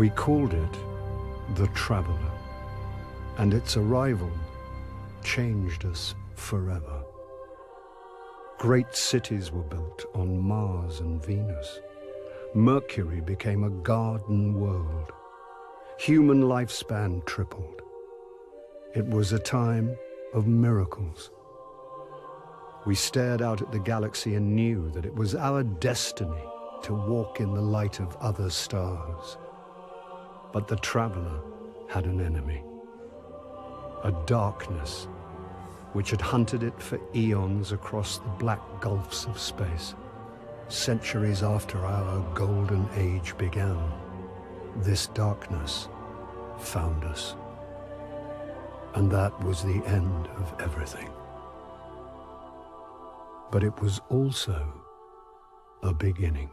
We called it the Traveler, and its arrival changed us forever. Great cities were built on Mars and Venus. Mercury became a garden world. Human lifespan tripled. It was a time of miracles. We stared out at the galaxy and knew that it was our destiny to walk in the light of other stars. But the Traveler had an enemy, a darkness which had hunted it for eons across the black gulfs of space. Centuries after our golden age began, this darkness found us. And that was the end of everything. But it was also a beginning.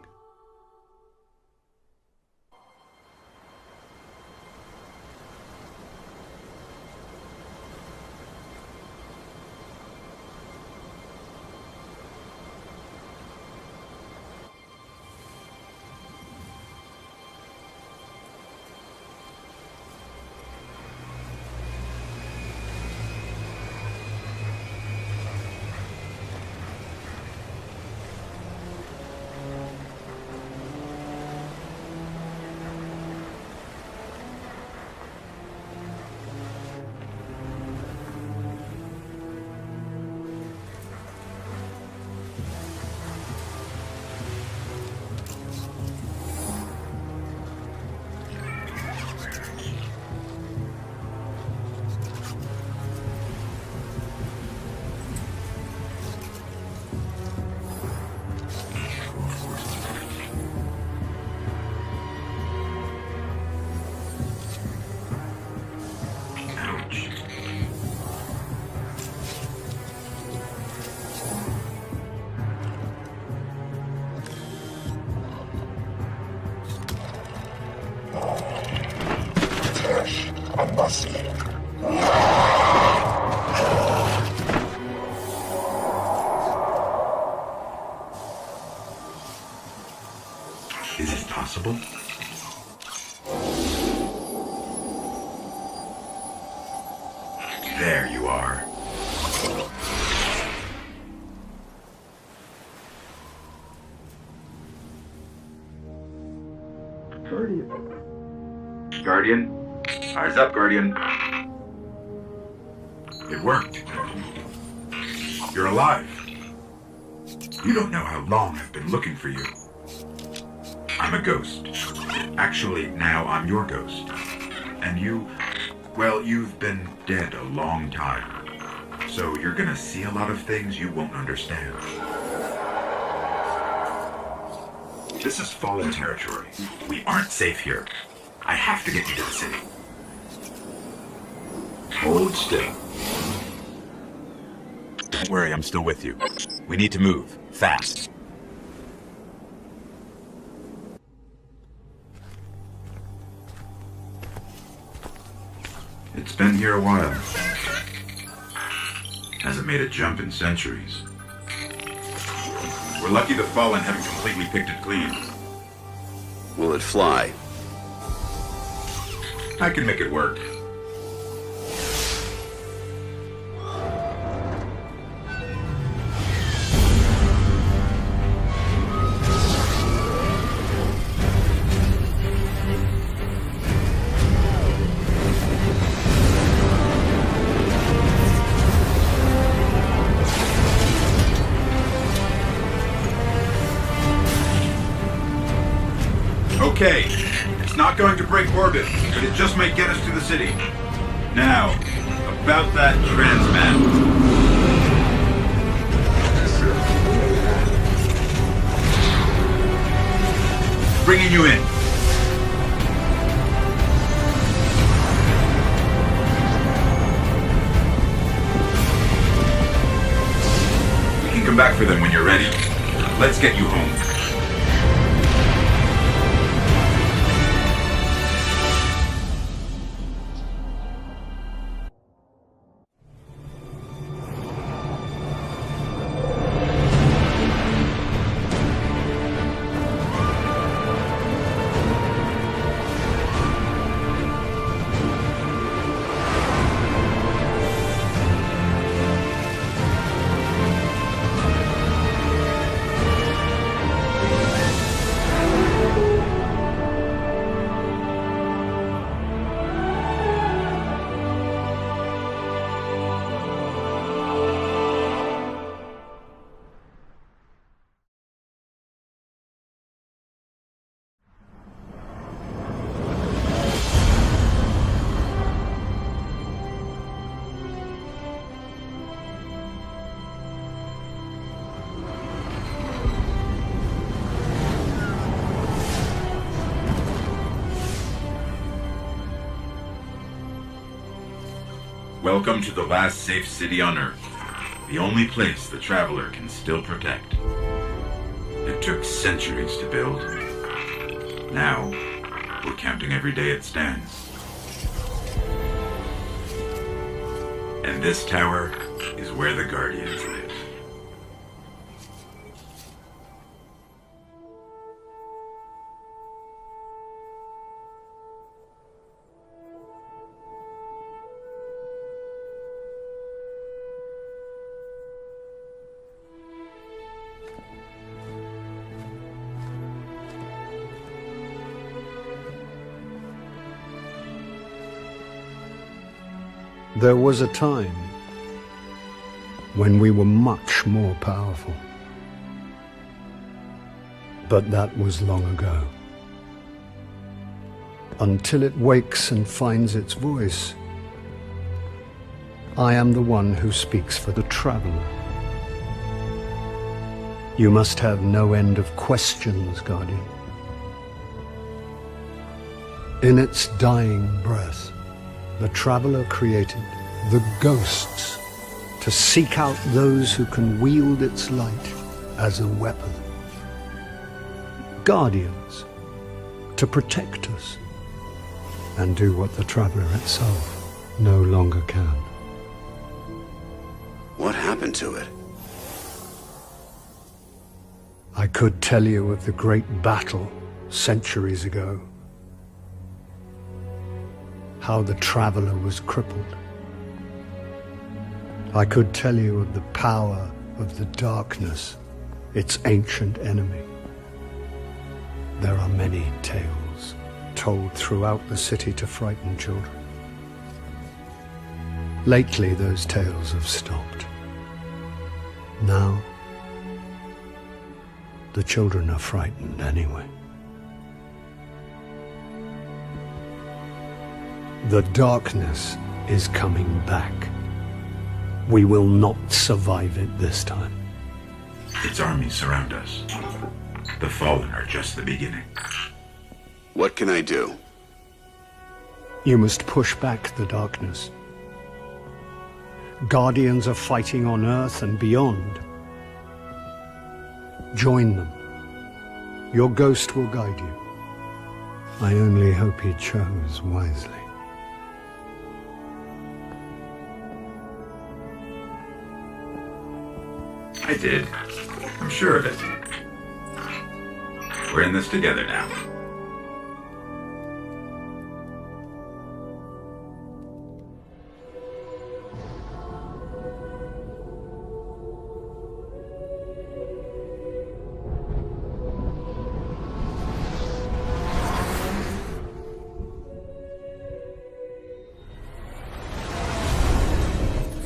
Is it possible? There you are. Guardian? Eyes up, Guardian. It worked. You're alive. You don't know how long I've been looking for you. I'm a ghost. Actually, now I'm your ghost. And you, well, you've been dead a long time. So you're gonna see a lot of things you won't understand. This is fallen territory. We aren't safe here. I have to get you to the city. Hold still. Don't worry, I'm still with you. We need to move, fast. It's been here a while. Hasn't made a jump in centuries. We're lucky the Fallen haven't completely picked it clean. Will it fly? I can make it work. Okay, it's not going to break orbit, but it just might get us to the city. Now, about that transmat. Bringing you in. We can come back for them when you're ready. Let's get you home. Welcome to the last safe city on Earth. The only place the Traveler can still protect. It took centuries to build. Now, we're counting every day it stands. And this tower is where the Guardians live. There was a time when we were much more powerful. But that was long ago. Until it wakes and finds its voice, I am the one who speaks for the Traveler. You must have no end of questions, Guardian. In its dying breath, the Traveler created the ghosts to seek out those who can wield its light as a weapon. Guardians to protect us and do what the Traveler itself no longer can. What happened to it? I could tell you of the great battle centuries ago. How the Traveler was crippled. I could tell you of the power of the darkness, its ancient enemy. There are many tales told throughout the city to frighten children. Lately, those tales have stopped. Now, the children are frightened anyway. The darkness is coming back. We will not survive it this time. Its armies surround us. The Fallen are just the beginning. What can I do? You must push back the darkness. Guardians are fighting on Earth and beyond. Join them. Your ghost will guide you. I only hope he chose wisely. I did. I'm sure of it. We're in this together now.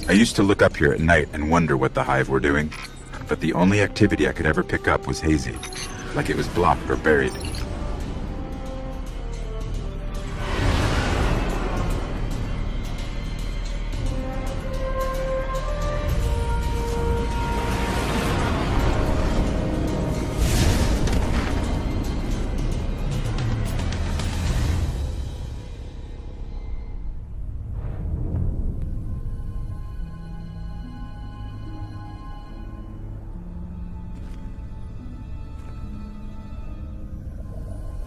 I used to look up here at night and wonder what the Hive were doing, but the only activity I could ever pick up was hazy, like it was blocked or buried.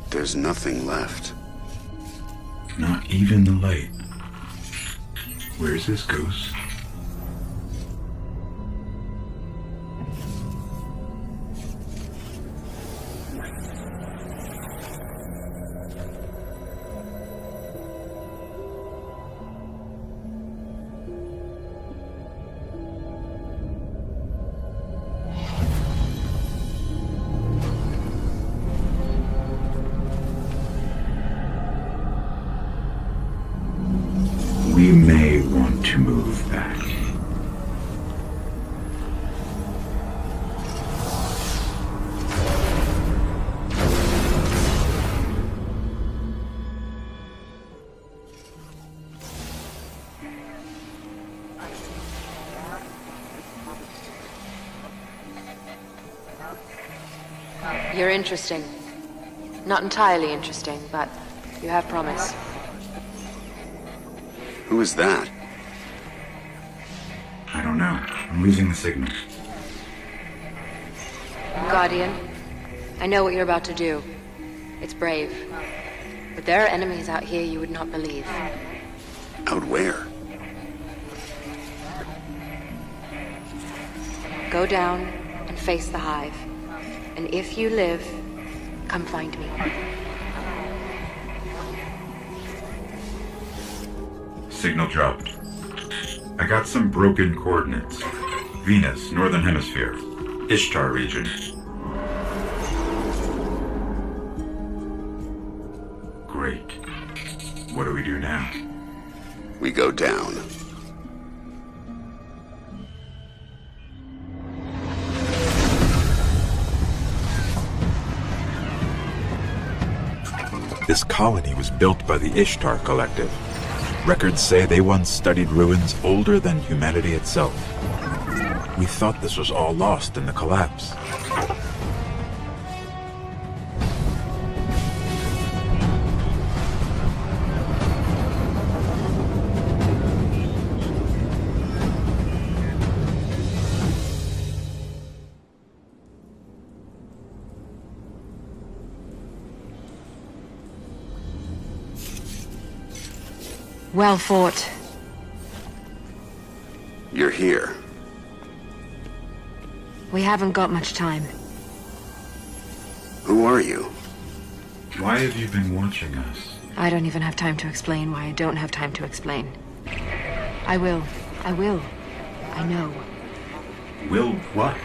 There's nothing left. Not even the light. Where's this ghost? We may want to move back. You're interesting. Not entirely interesting, but you have promise. Who is that? don't know. I'm losing the signal. Guardian, I know what you're about to do. It's brave. But there are enemies out here you would not believe. Out where? Go down and face the hive. And if you live, come find me. Signal dropped. I got some broken coordinates. Venus, Northern Hemisphere. Ishtar region. Great. What do we do now? We go down. This colony was built by the Ishtar Collective. Records say they once studied ruins older than humanity itself. We thought this was all lost in the collapse. Well fought. You're here. We haven't got much time. Who are you? Why have you been watching us? I don't even have time to explain why I don't have time to explain. I will. I will. I know. Will what?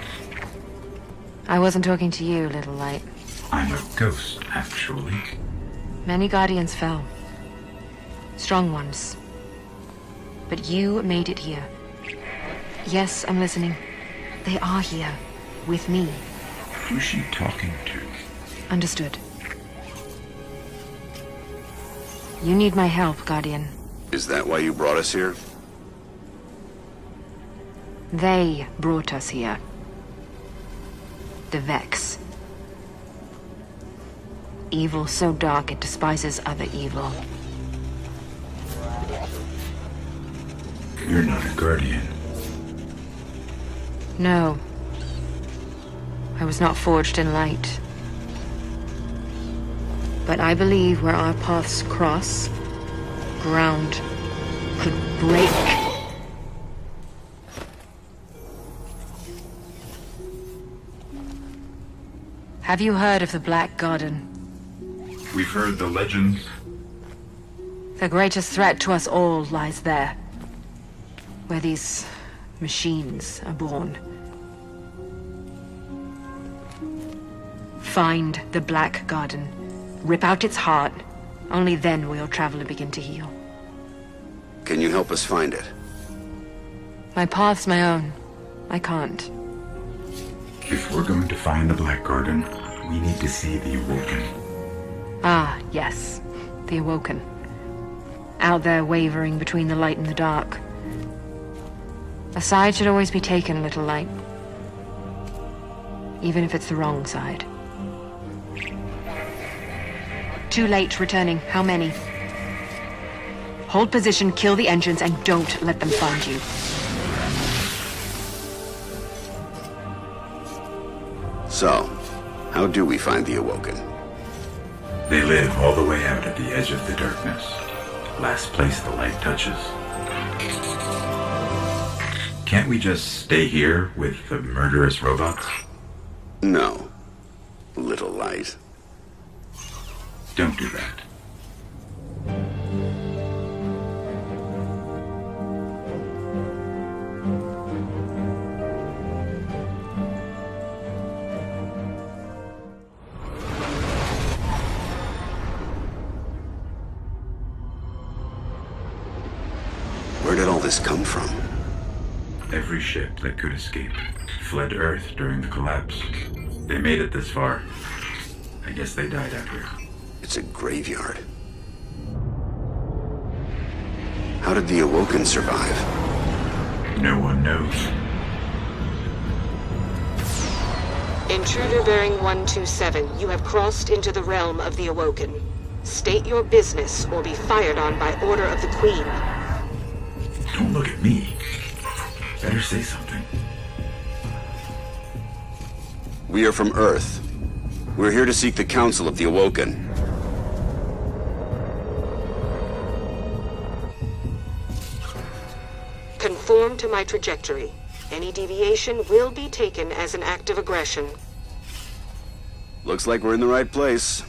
I wasn't talking to you, little light. I'm a ghost, actually. Many Guardians fell. Strong ones. But you made it here. Yes, I'm listening. They are here. With me. Who's she talking to? Understood. You need my help, Guardian. Is that why you brought us here? They brought us here. The Vex. Evil so dark it despises other evil. You're not a Guardian. No. I was not forged in light. But I believe where our paths cross, ground could break. Have you heard of the Black Garden? We've heard the legends. The greatest threat to us all lies there. Where these machines are born. Find the Black Garden. Rip out its heart. Only then will your traveler begin to heal. Can you help us find it? My path's my own. I can't. If we're going to find the Black Garden, we need to see the Awoken. Ah, yes. The Awoken. Out there wavering between the light and the dark. A side should always be taken, little light. Even if it's the wrong side. Too late, returning. How many? Hold position, kill the engines, and don't let them find you. So, how do we find the Awoken? They live all the way out at the edge of the darkness. Last place the light touches. Can't we just stay here with the murderous robots? No. Little light. Don't do that. Where did all this come from? Every ship that could escape fled Earth during the collapse. They made it this far. I guess they died out here. It's a graveyard. How did the Awoken survive? No one knows. Intruder bearing 127, you have crossed into the realm of the Awoken. State your business or be fired on by order of the Queen. Don't look at me. Better say something. We are from Earth. We're here to seek the Council of the Awoken. Conform to my trajectory. Any deviation will be taken as an act of aggression. Looks like we're in the right place.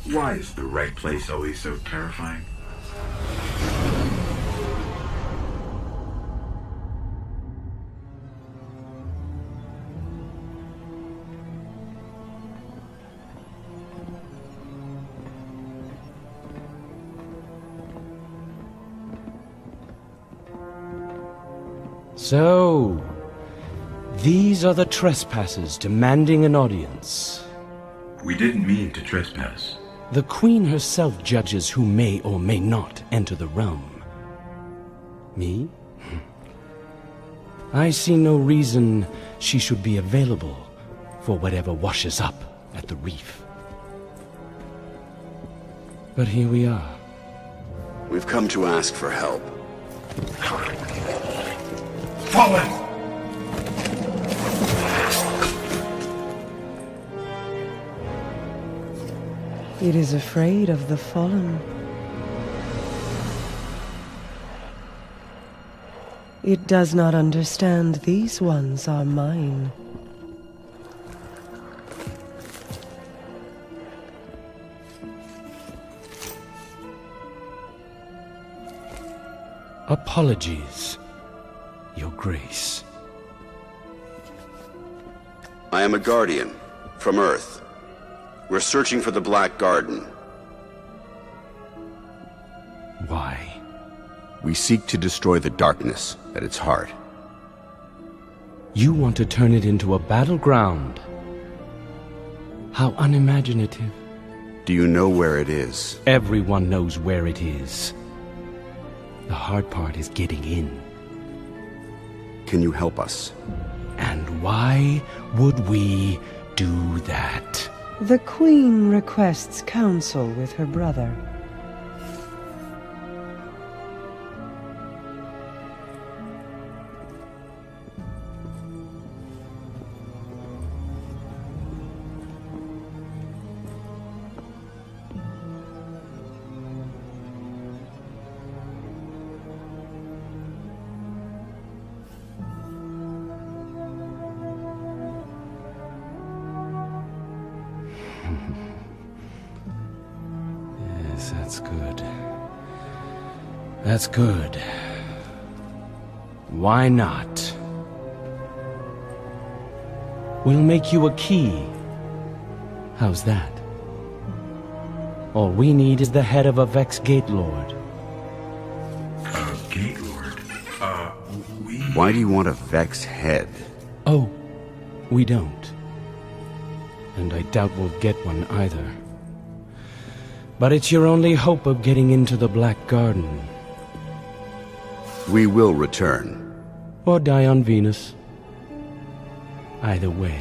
Why is the right place always so terrifying? So, these are the trespassers demanding an audience. We didn't mean to trespass. The Queen herself judges who may or may not enter the realm. Me? I see no reason she should be available for whatever washes up at the reef. But here we are. We've come to ask for help. Fallen! It is afraid of the fallen. It does not understand these ones are mine. Apologies, Your Grace. I am a Guardian, from Earth. We're searching for the Black Garden. Why? We seek to destroy the darkness at its heart. You want to turn it into a battleground? How unimaginative. Do you know where it is? Everyone knows where it is. The hard part is getting in. Can you help us? And why would we do that? The Queen requests counsel with her brother. Yes, that's good. That's good. Why not? We'll make you a key. How's that? All we need is the head of a Vex Gate Lord. Gate Lord? Why do you want a Vex head? Oh, we don't. And I doubt we'll get one either. But it's your only hope of getting into the Black Garden. We will return. Or die on Venus. Either way.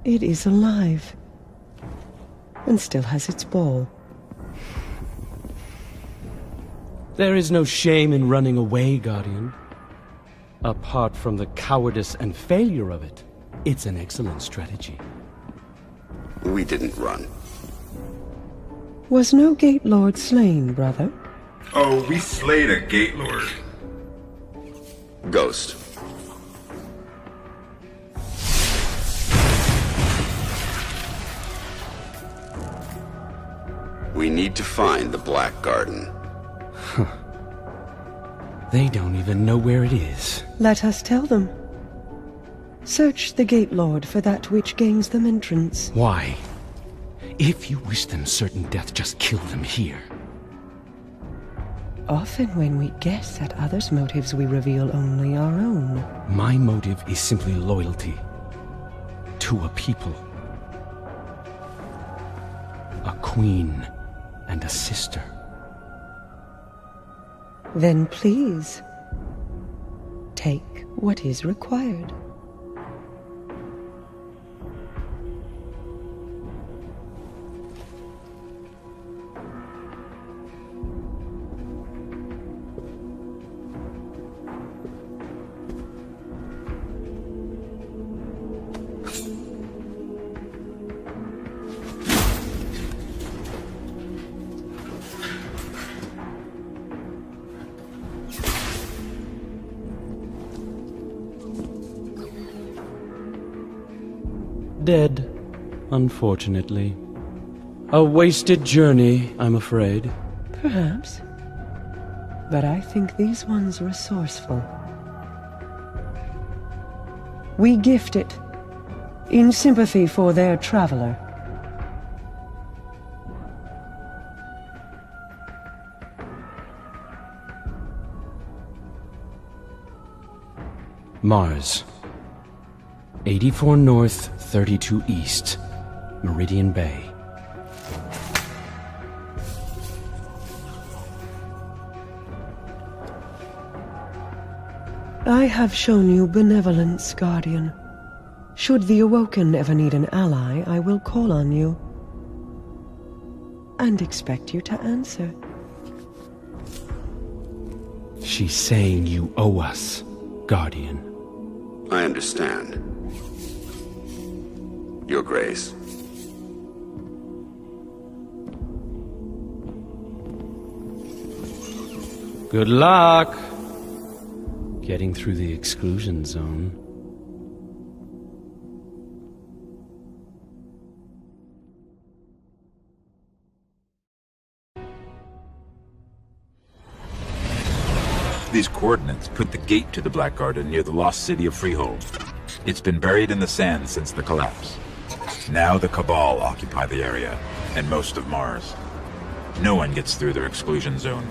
It is alive. And still has its ball. There is no shame in running away, Guardian. Apart from the cowardice and failure of it, it's an excellent strategy. We didn't run. Was no Gate Lord slain, brother? Oh, we slayed a Gate Lord. Ghost. We need to find the Black Garden. They don't even know where it is. Let us tell them. Search the Gate Lord for that which gains them entrance. Why? If you wish them certain death, just kill them here. Often when we guess at others' motives, we reveal only our own. My motive is simply loyalty. To a people. A queen and a sister. Then please, take what is required. Dead, unfortunately. A wasted journey, I'm afraid. Perhaps. But I think these ones resourceful. We gift it, in sympathy for their traveler. Mars. 84 North, 32 East, Meridian Bay. I have shown you benevolence, Guardian. Should the Awoken ever need an ally, I will call on you. And expect you to answer. She's saying you owe us, Guardian. I understand. Your Grace. Good luck! Getting through the exclusion zone. These coordinates put the gate to the Black Garden near the lost city of Freehold. It's been buried in the sand since the collapse. Now the Cabal occupy the area, and most of Mars. No one gets through their exclusion zone.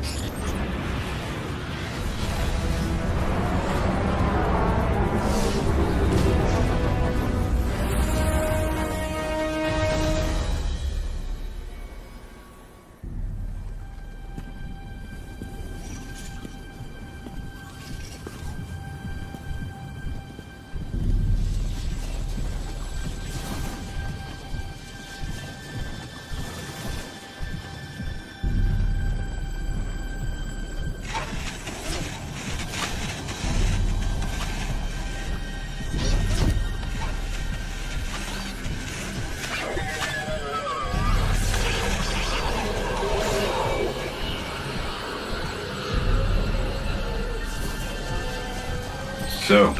So,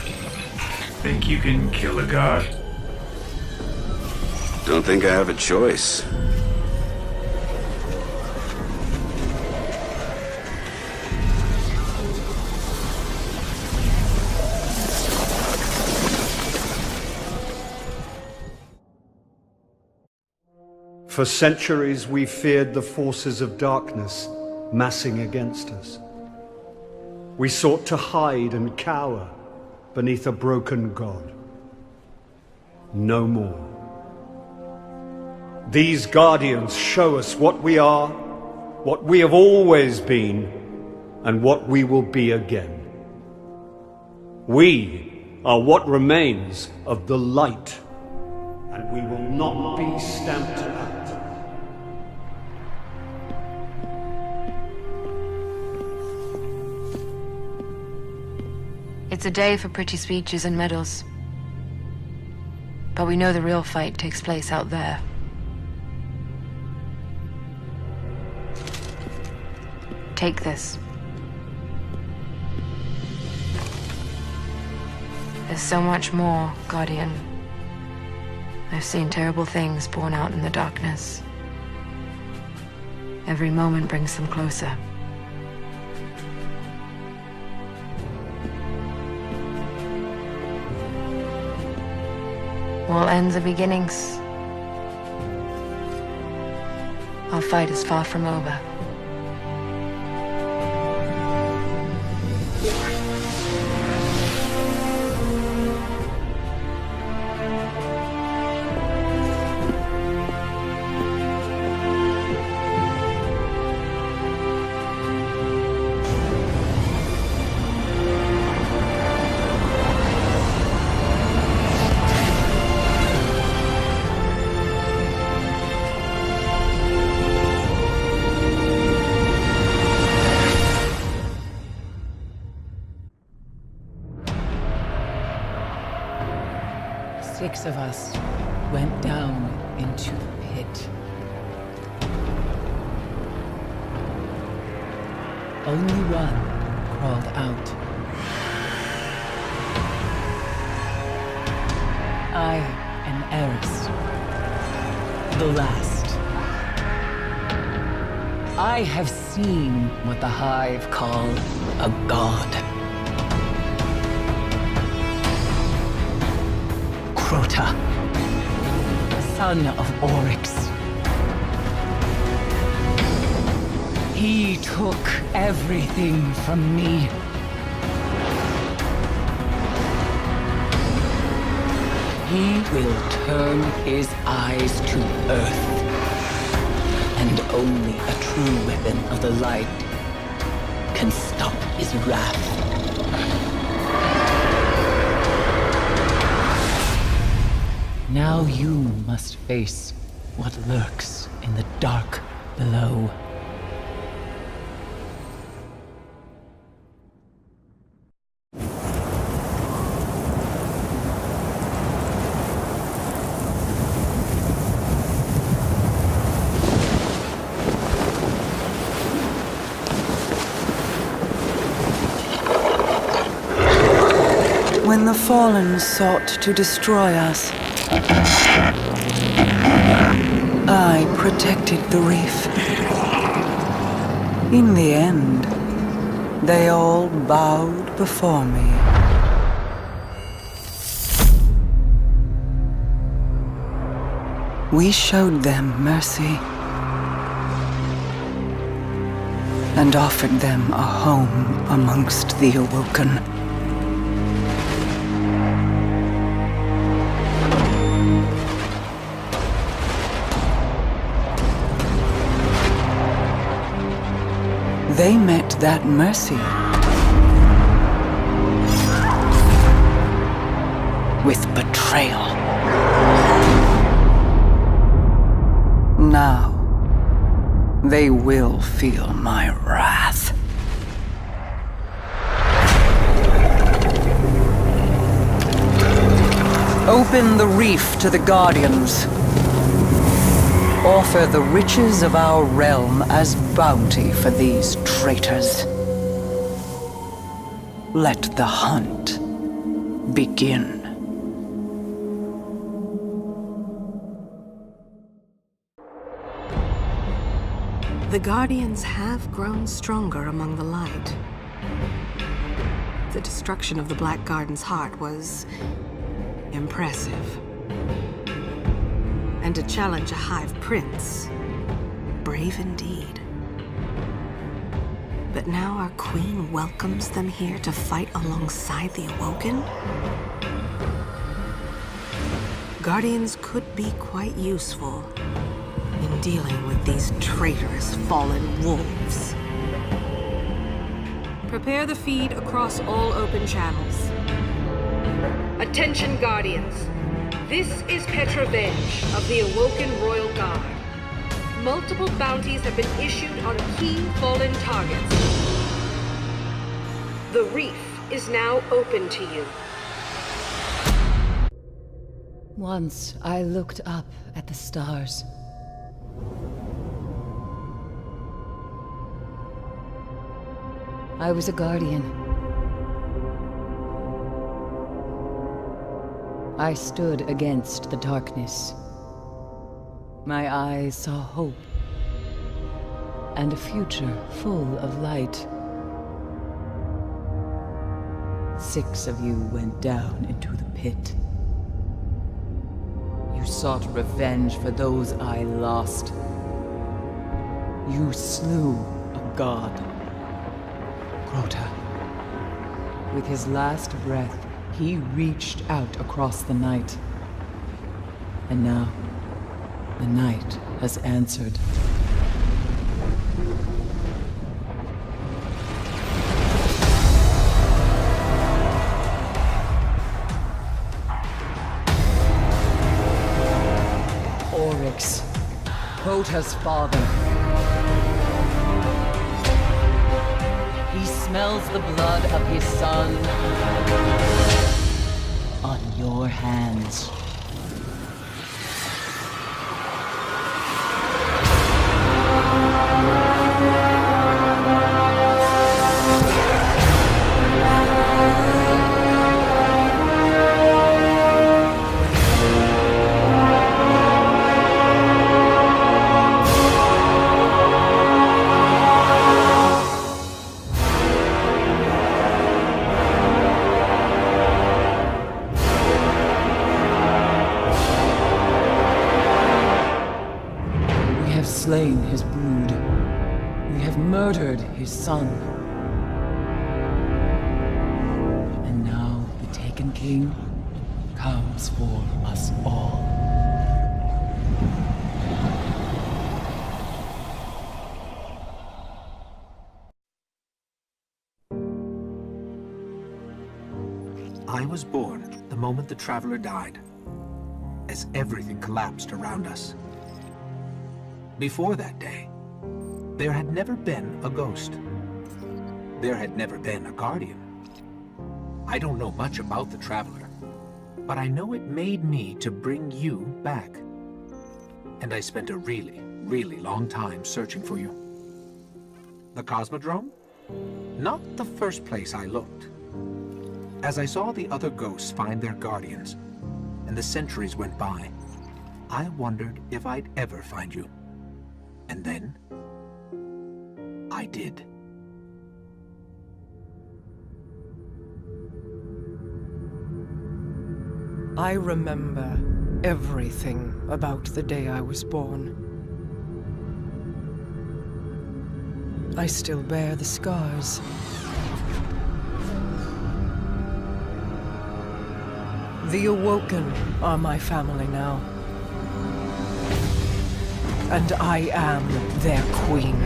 think you can kill a god? Don't think I have a choice. For centuries we feared the forces of darkness massing against us. We sought to hide and cower beneath a broken god. No more. These guardians show us what we are, what we have always been, and what we will be again. We are what remains of the light, and we will not be stamped out. It's a day for pretty speeches and medals. But we know the real fight takes place out there. Take this. There's so much more, Guardian. I've seen terrible things born out in the darkness. Every moment brings them closer. All ends are beginnings. Our fight is far from over. Six of us went down into the pit. Only one crawled out. I am Eris, the last. I have seen what the Hive call a god. Crota, son of Oryx. He took everything from me. He will turn his eyes to Earth. And only a true weapon of the light can stop his wrath. Now you must face what lurks in the dark below. When the Fallen sought to destroy us, I protected the reef. In the end, they all bowed before me. We showed them mercy and offered them a home amongst the Awoken. They met that mercy with betrayal. Now, they will feel my wrath. Open the reef to the Guardians. Offer the riches of our realm as bounty for these traitors. Let the hunt begin. The Guardians have grown stronger among the light. The destruction of the Black Garden's heart was impressive. And to challenge a Hive Prince, brave indeed. But now our Queen welcomes them here to fight alongside the Awoken? Guardians could be quite useful in dealing with these traitorous fallen wolves. Prepare the feed across all open channels. Attention, Guardians. This is Petrovenge of the Awoken Royal Guard. Multiple bounties have been issued on key fallen targets. The reef is now open to you. Once I looked up at the stars. I was a guardian. I stood against the darkness. My eyes saw hope and a future full of light. 6 of you went down into the pit. sought revenge for those I lost. You slew a god. Crota. With his last breath, he reached out across the night. And now, the night has answered. Oryx, Crota's father. He smells the blood of his son on your hands. Slain his brood. We have murdered his son. And now the Taken King comes for us all. I was born the moment the Traveler died, as everything collapsed around us. Before that day, there had never been a ghost. There had never been a Guardian. I don't know much about the Traveler, but I know it made me to bring you back. And I spent a really, really long time searching for you. The Cosmodrome? Not the first place I looked. As I saw the other ghosts find their Guardians, and the centuries went by, I wondered if I'd ever find you. And then, I did. I remember everything about the day I was born. I still bear the scars. The Awoken are my family now. And I am their queen.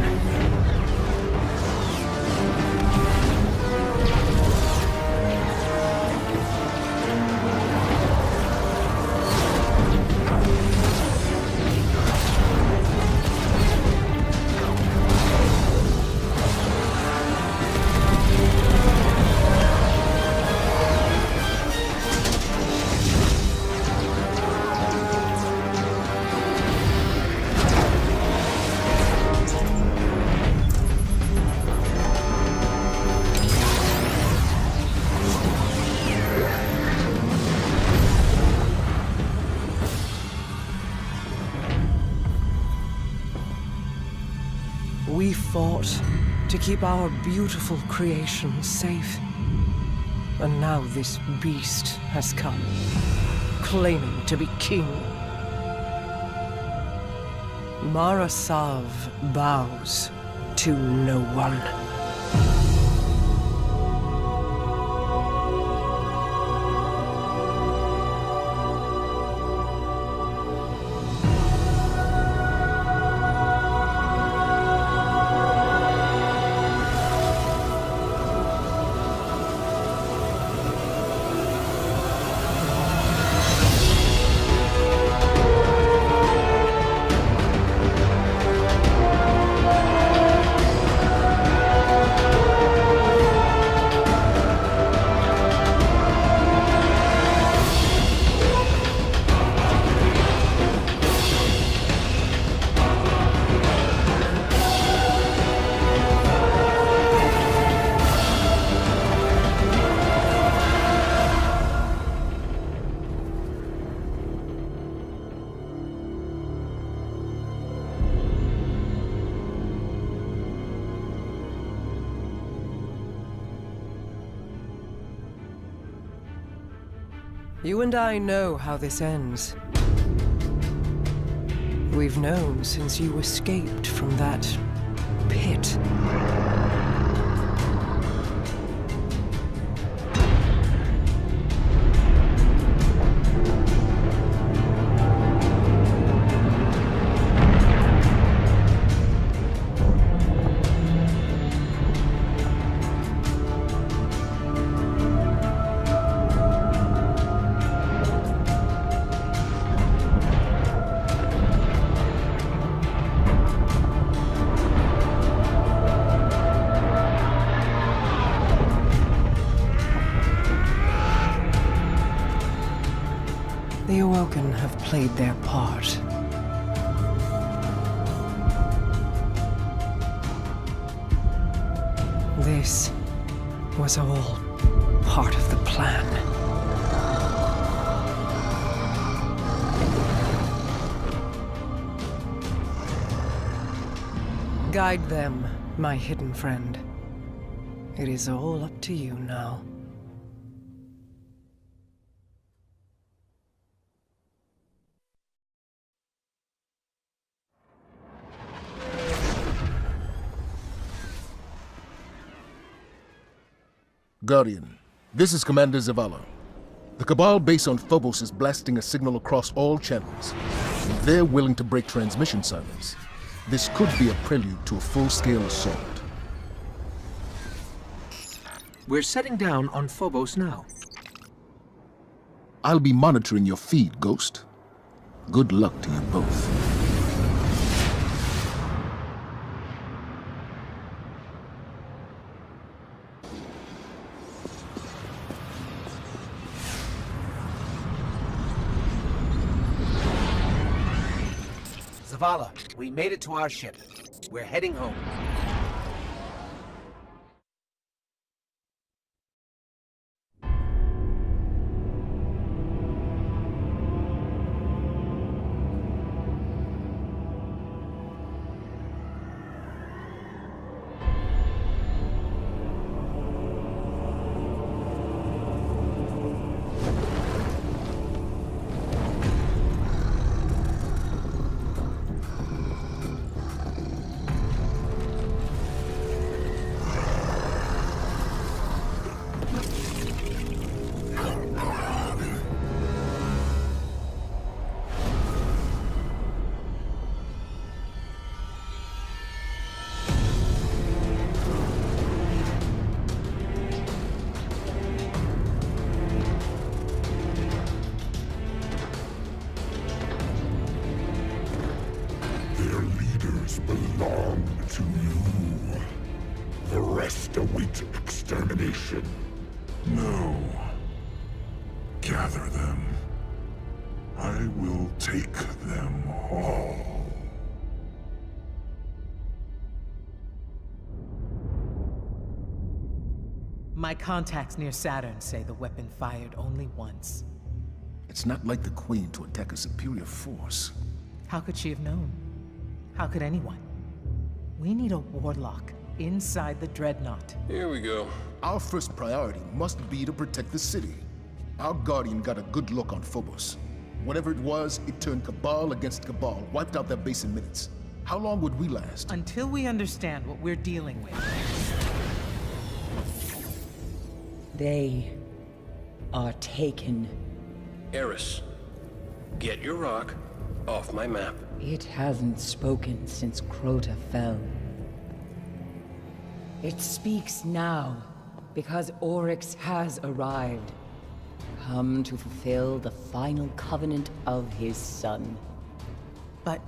We fought to keep our beautiful creation safe. And now this beast has come, claiming to be king. Marasav bows to no one. You and I know how this ends. We've known since you escaped from that pit. The Awoken have played their part. This was all part of the plan. Guide them, my hidden friend. It is all up to you now. Guardian, this is Commander Zavala. The Cabal base on Phobos is blasting a signal across all channels. They're willing to break transmission silence. This could be a prelude to a full-scale assault. We're setting down on Phobos now. I'll be monitoring your feed, Ghost. Good luck to you both. Zavala, we made it to our ship. We're heading home. belong to you. The rest await extermination. No. Gather them. I will take them all. My contacts near Saturn say the weapon fired only once. It's not like the Queen to attack a superior force. How could she have known? How could anyone? We need a warlock inside the Dreadnought. Here we go. Our first priority must be to protect the city. Our Guardian got a good look on Phobos. Whatever it was, it turned Cabal against Cabal, wiped out that base in minutes. How long would we last? Until we understand what we're dealing with. They are taken. Eris, get your rock off my map. It hasn't spoken since Crota fell. It speaks now, because Oryx has arrived. Come to fulfill the final covenant of his son. But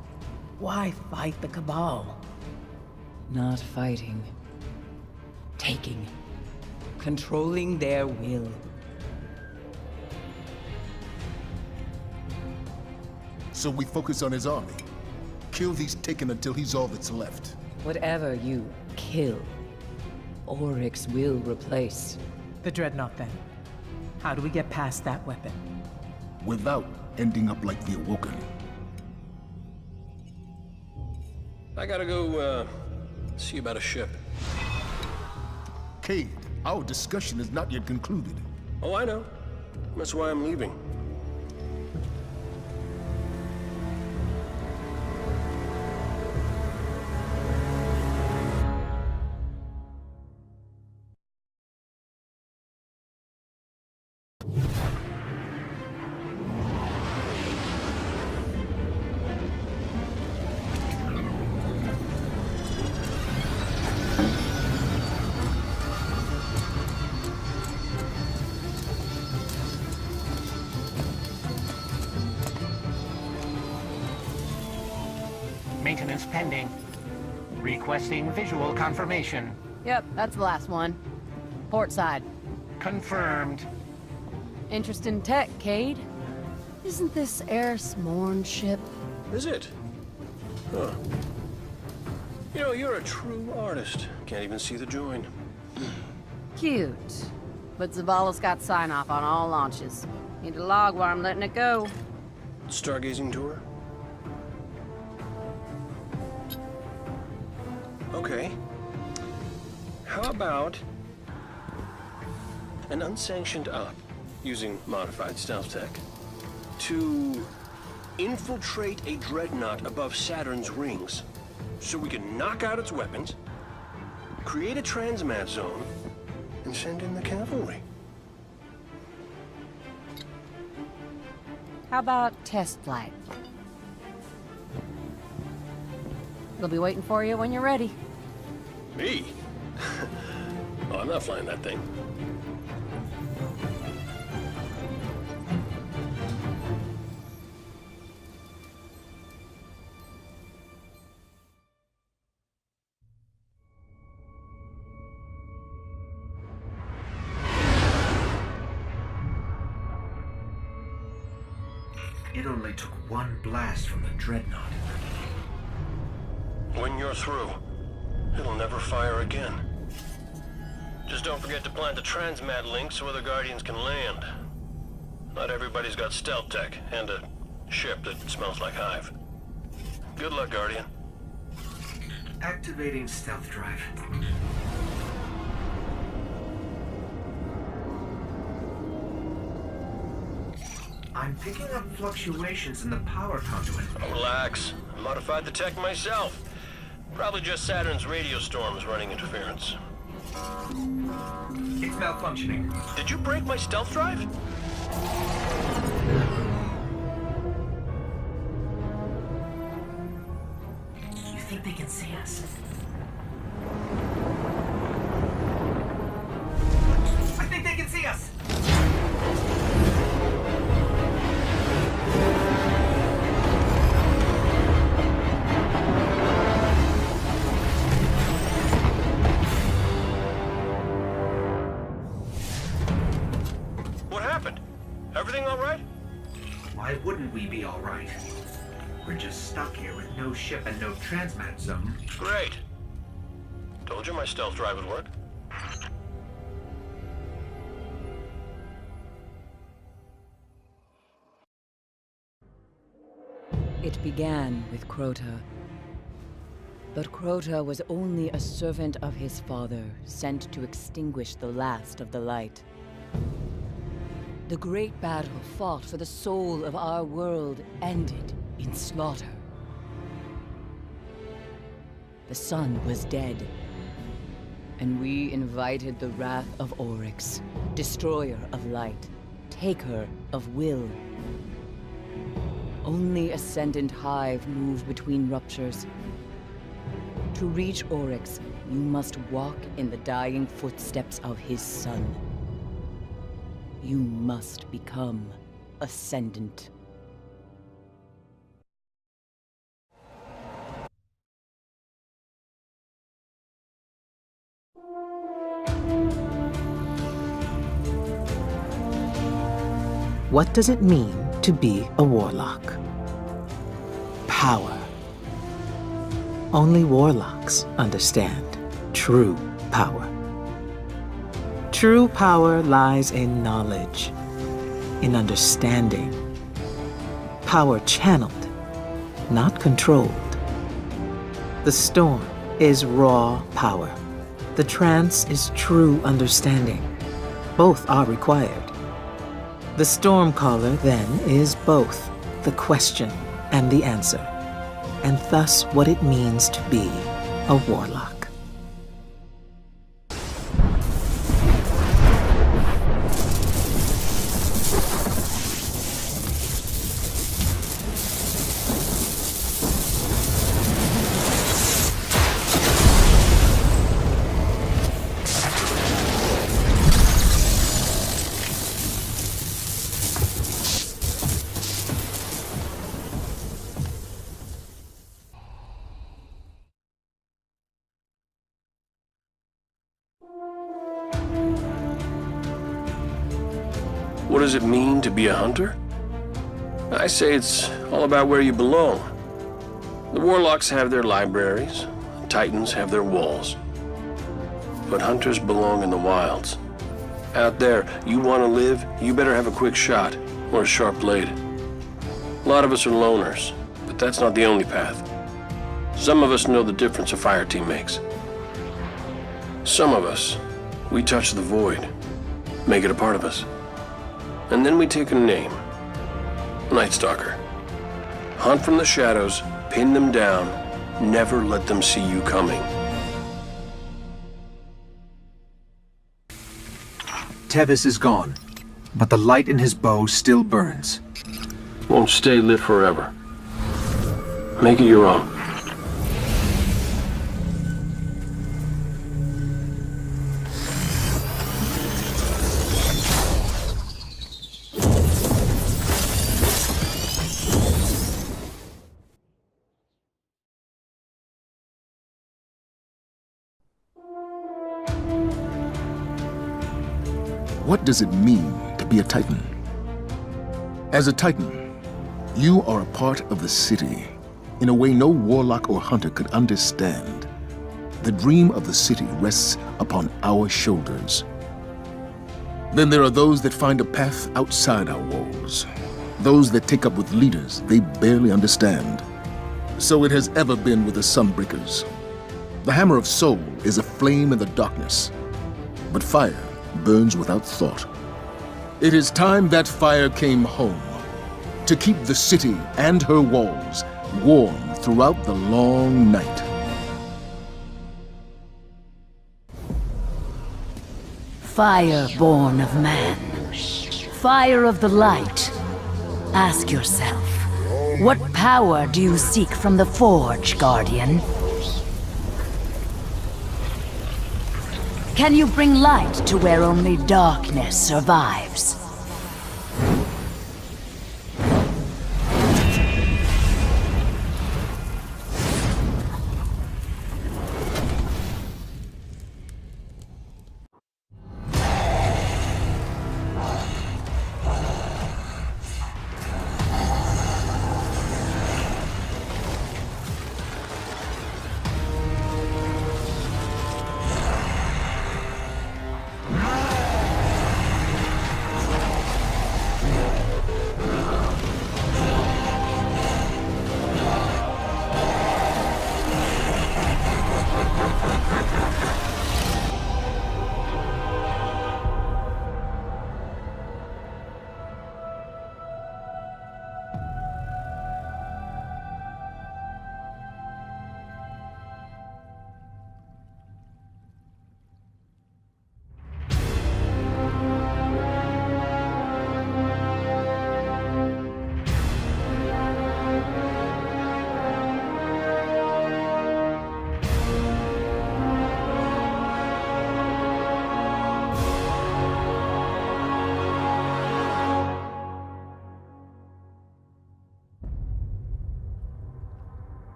why fight the Cabal? Not fighting. Taking. Controlling their will. So we focus on his army. Kill these Taken until he's all that's left. Whatever you kill, Oryx will replace. The Dreadnought, then. How do we get past that weapon? Without ending up like the Awoken. I gotta go, see about a ship. Cade, our discussion is not yet concluded. Oh, I know. That's why I'm leaving. Clearance pending. Requesting visual confirmation. Yep, that's the last one. Port side. Confirmed. Interest in tech, Cade? Isn't this Eris Morn ship? Is it? Huh. You know, you're a true artist. Can't even see the join. Cute. But Zavala's got sign-off on all launches. Need a log while I'm letting it go. Stargazing tour? Okay. How about an unsanctioned op using modified stealth tech to infiltrate a dreadnought above Saturn's rings so we can knock out its weapons, create a transmat zone, and send in the cavalry? How about test flight? They'll be waiting for you when you're ready. Me? Oh, I'm not flying that thing. It only took one blast from the dreadnought. When you're through, it'll never fire again. Just don't forget to plant the transmat link so other Guardians can land. Not everybody's got stealth tech and a ship that smells like hive. Good luck, Guardian. Activating stealth drive. I'm picking up fluctuations in the power conduit. Oh, relax. I modified the tech myself. Probably just Saturn's radio storms running interference. It's malfunctioning. Did you break my stealth drive? You think they can see us? I think they can see us! Everything all right? Why wouldn't we be all right? We're just stuck here with no ship and no transmat zone. Great. Told you my stealth drive would work. It began with Crota. But Crota was only a servant of his father, sent to extinguish the last of the light. The great battle fought for the soul of our world ended in slaughter. The sun was dead, and we invited the wrath of Oryx, destroyer of light, taker of will. Only Ascendant Hive move between ruptures. To reach Oryx, you must walk in the dying footsteps of his son. You must become Ascendant. What does it mean to be a warlock? Power. Only warlocks understand true power. True power lies in knowledge, in understanding. Power channeled, not controlled. The storm is raw power. The trance is true understanding. Both are required. The Stormcaller, then, is both the question and the answer, and thus what it means to be a warlock. What does it mean to be a hunter? I say it's all about where you belong. The warlocks have their libraries, the titans have their walls. But hunters belong in the wilds. Out there, you want to live, you better have a quick shot or a sharp blade. A lot of us are loners, but that's not the only path. Some of us know the difference a fire team makes. Some of us, we touch the void, make it a part of us. And then we take a name. Night Stalker. Hunt from the shadows, pin them down, never let them see you coming. Tevis is gone, but the light in his bow still burns. Won't stay lit forever. Make it your own. What does it mean to be a Titan? As a Titan, you are a part of the city in a way no warlock or hunter could understand. The dream of the city rests upon our shoulders. Then there are those that find a path outside our walls, those that take up with leaders they barely understand. So it has ever been with the Sunbreakers. The Hammer of Soul is a flame in the darkness, but fire burns without thought. It is time that fire came home, to keep the city and her walls warm throughout the long night. Fire born of man. Fire of the light. Ask yourself, what power do you seek from the Forge, Guardian? Can you bring light to where only darkness survives?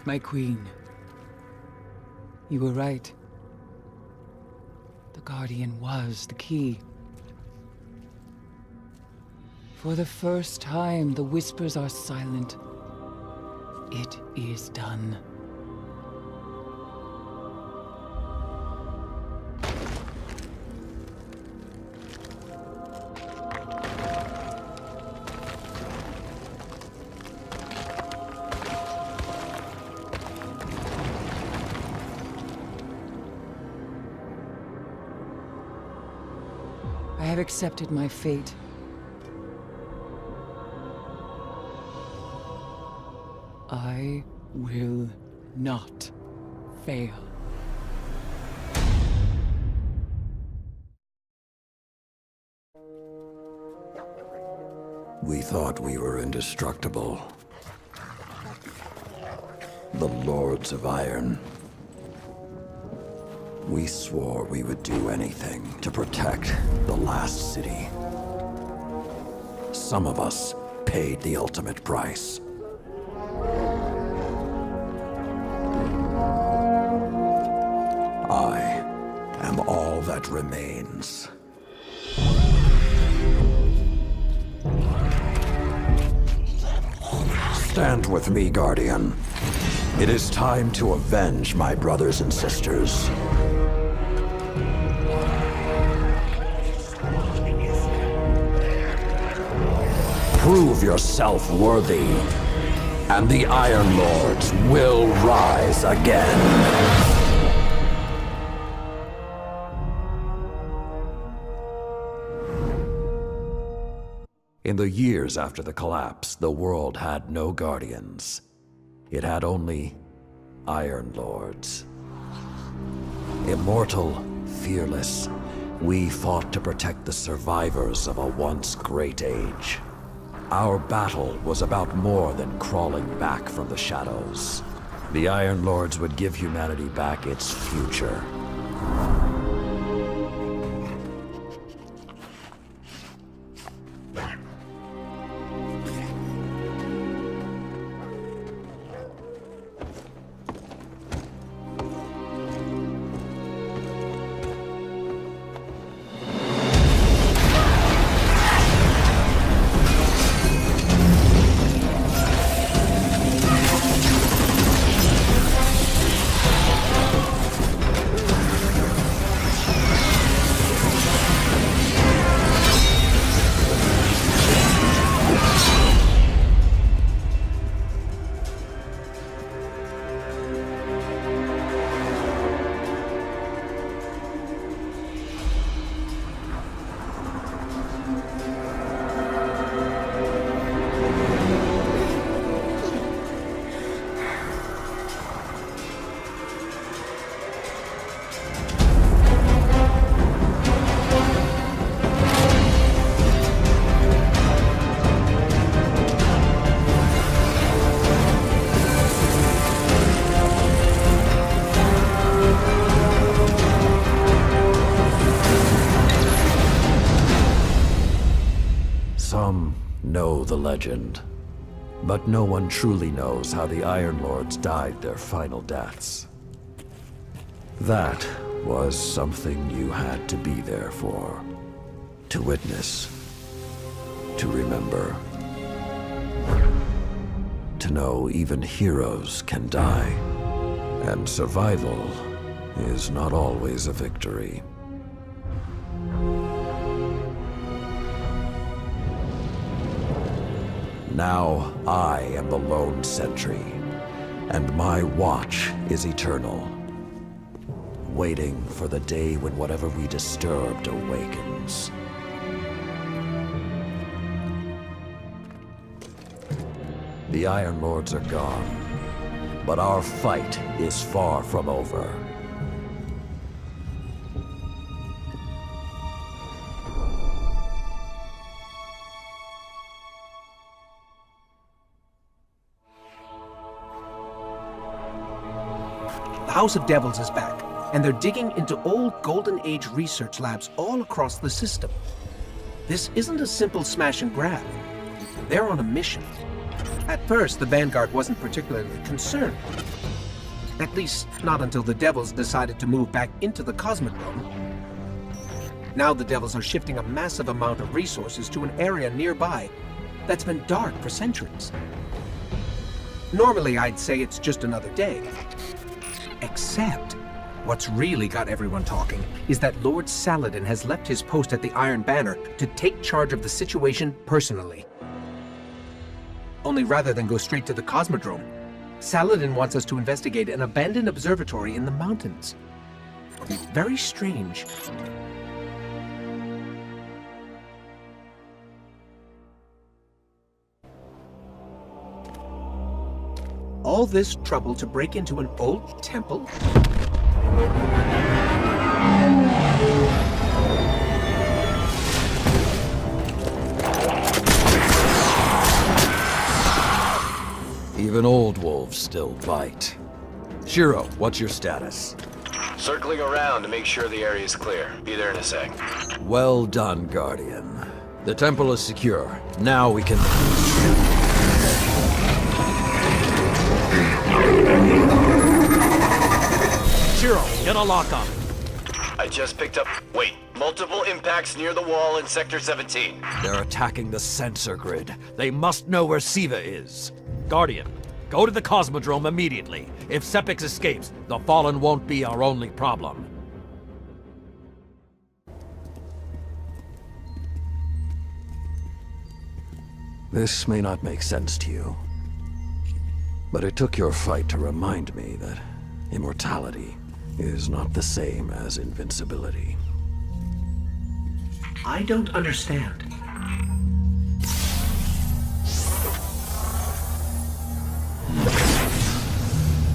My queen, you were right. The Guardian was the key. For the first time, the whispers are silent. It is done. I have accepted my fate. I will not fail. We thought we were indestructible. The Lords of Iron. We swore we would do anything to protect the last city. Some of us paid the ultimate price. that remains. Stand with me, Guardian. It is time to avenge my brothers and sisters. Prove yourself worthy, and the Iron Lords will rise again. In the years after the collapse, the world had no Guardians. It had only Iron Lords. Immortal, fearless, we fought to protect the survivors of a once great age. Our battle was about more than crawling back from the shadows. The Iron Lords would give humanity back its future. Some know the legend, but no one truly knows how the Iron Lords died their final deaths. That was something you had to be there for, to witness, to remember, to know even heroes can die, and survival is not always a victory. Now I am the lone sentry, and my watch is eternal, waiting for the day when whatever we disturbed awakens. The Iron Lords are gone, but our fight is far from over. The House of Devils is back, and they're digging into old Golden Age research labs all across the system. This isn't a simple smash and grab. They're on a mission. At first, the Vanguard wasn't particularly concerned. At least, not until the Devils decided to move back into the Cosmodrome. Now the Devils are shifting a massive amount of resources to an area nearby that's been dark for centuries. Normally, I'd say it's just another day. Except, what's really got everyone talking is that Lord Saladin has left his post at the Iron Banner to take charge of the situation personally. Only rather than go straight to the Cosmodrome, Saladin wants us to investigate an abandoned observatory in the mountains. Very strange. All this trouble to break into an old temple? Even old wolves still bite. Shiro, what's your status? Circling around to make sure the area is clear. Be there in a sec. Well done, Guardian. The temple is secure. Now we can... Shiro, get a lock on it. I just picked up... Wait, multiple impacts near the wall in Sector 17. They're attacking the sensor grid. They must know where Siva is. Guardian, go to the Cosmodrome immediately. If Sepix escapes, the Fallen won't be our only problem. This may not make sense to you, but it took your fight to remind me that immortality is not the same as invincibility. I don't understand.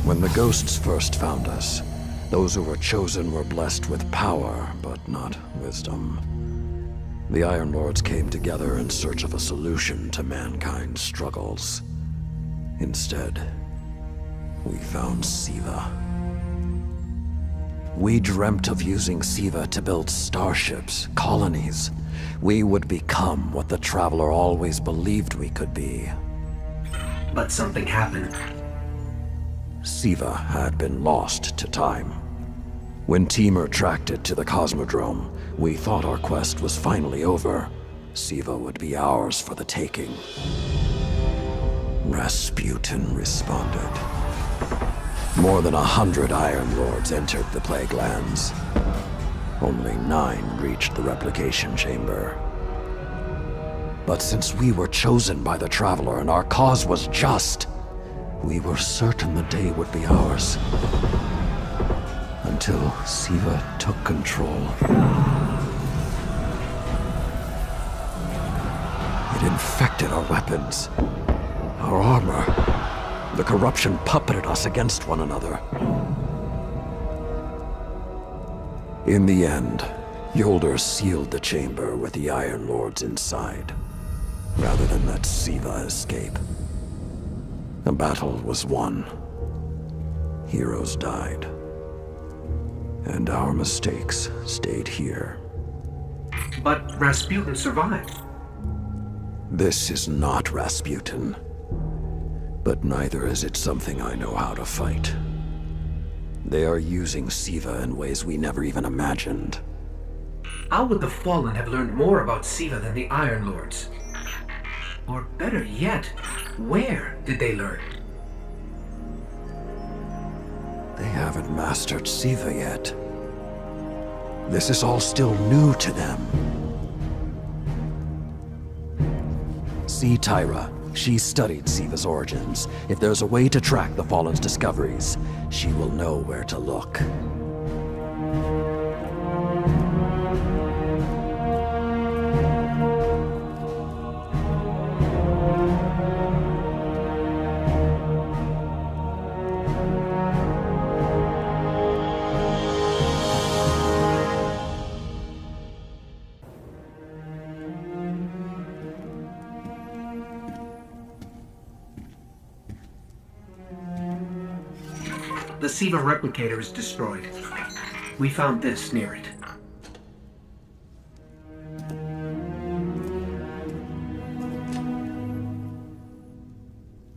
When the ghosts first found us, those who were chosen were blessed with power, but not wisdom. The Iron Lords came together in search of a solution to mankind's struggles. Instead, we found Siva. We dreamt of using Siva to build starships, colonies. We would become what the Traveler always believed we could be. But something happened. Siva had been lost to time. When Temur tracked it to the Cosmodrome, we thought our quest was finally over. Siva would be ours for the taking. Rasputin responded. More than 100 Iron Lords entered the Plague Lands. Only 9 reached the replication chamber. But since we were chosen by the Traveler and our cause was just, we were certain the day would be ours. Until Siva took control. It infected our weapons, our armor. The corruption puppeted us against one another. In the end, Yolder sealed the chamber with the Iron Lords inside, rather than let Siva escape. The battle was won. Heroes died. And our mistakes stayed here. But Rasputin survived. This is not Rasputin. But neither is it something I know how to fight. They are using Siva in ways we never even imagined. How would the Fallen have learned more about Siva than the Iron Lords? Or better yet, where did they learn? They haven't mastered Siva yet. This is all still new to them. See Tyra. She studied Siva's origins. If there's a way to track the Fallen's discoveries, she will know where to look. The Siva replicator is destroyed. We found this near it.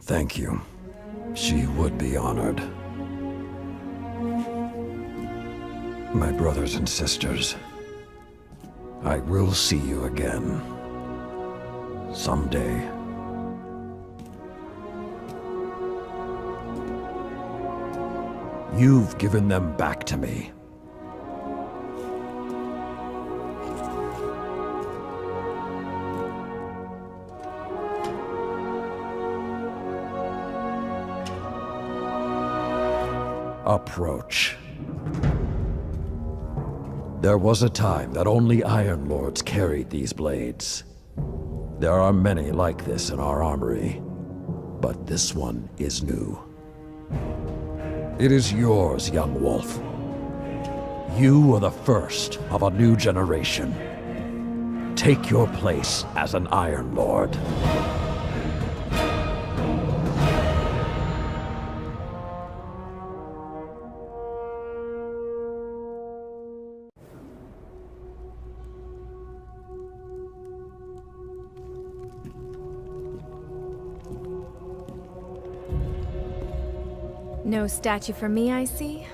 Thank you. She would be honored. My brothers and sisters, I will see you again. Someday. You've given them back to me. Approach. There was a time that only Iron Lords carried these blades. There are many like this in our armory, but this one is new. It is yours, young wolf. You are the first of a new generation. Take your place as an Iron Lord. No statue for me, I see.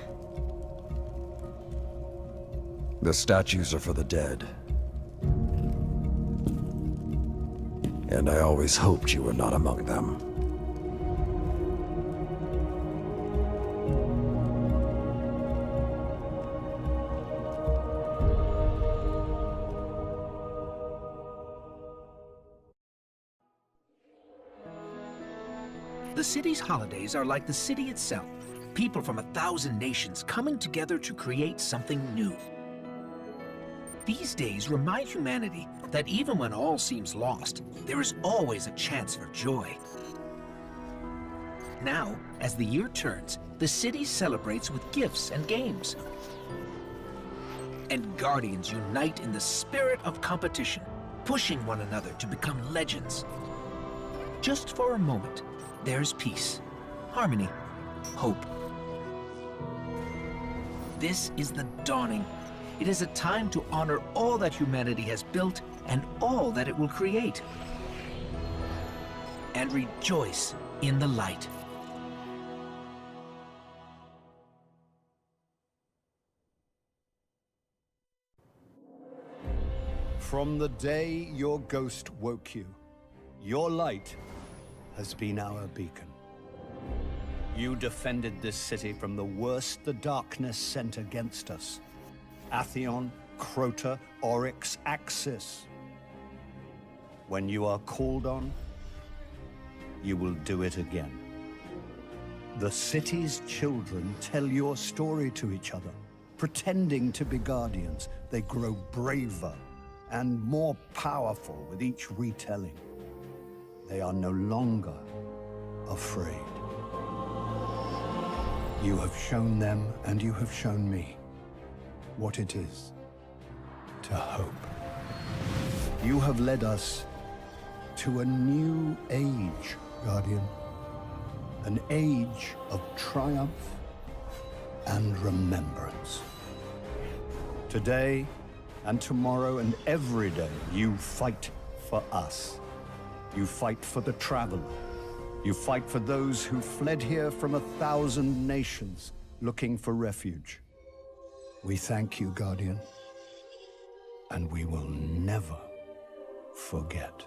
The statues are for the dead. And I always hoped you were not among them. The city's holidays are like the city itself. People from 1,000 nations coming together to create something new. These days remind humanity that even when all seems lost, there is always a chance for joy. Now, as the year turns, the city celebrates with gifts and games. And Guardians unite in the spirit of competition, pushing one another to become legends. Just for a moment, there's peace, harmony, hope. This is the dawning. It is a time to honor all that humanity has built and all that it will create. And rejoice in the light. From the day your ghost woke you, your light has been our beacon. You defended this city from the worst the darkness sent against us. Atheon, Crota, Oryx, Axis. When you are called on, you will do it again. The city's children tell your story to each other. Pretending to be guardians, they grow braver and more powerful with each retelling. They are no longer afraid. You have shown them, and you have shown me, what it is to hope. You have led us to a new age, Guardian. An age of triumph and remembrance. Today and tomorrow and every day, you fight for us. You fight for the traveler. You fight for those who fled here from 1,000 nations looking for refuge. We thank you, Guardian, and we will never forget.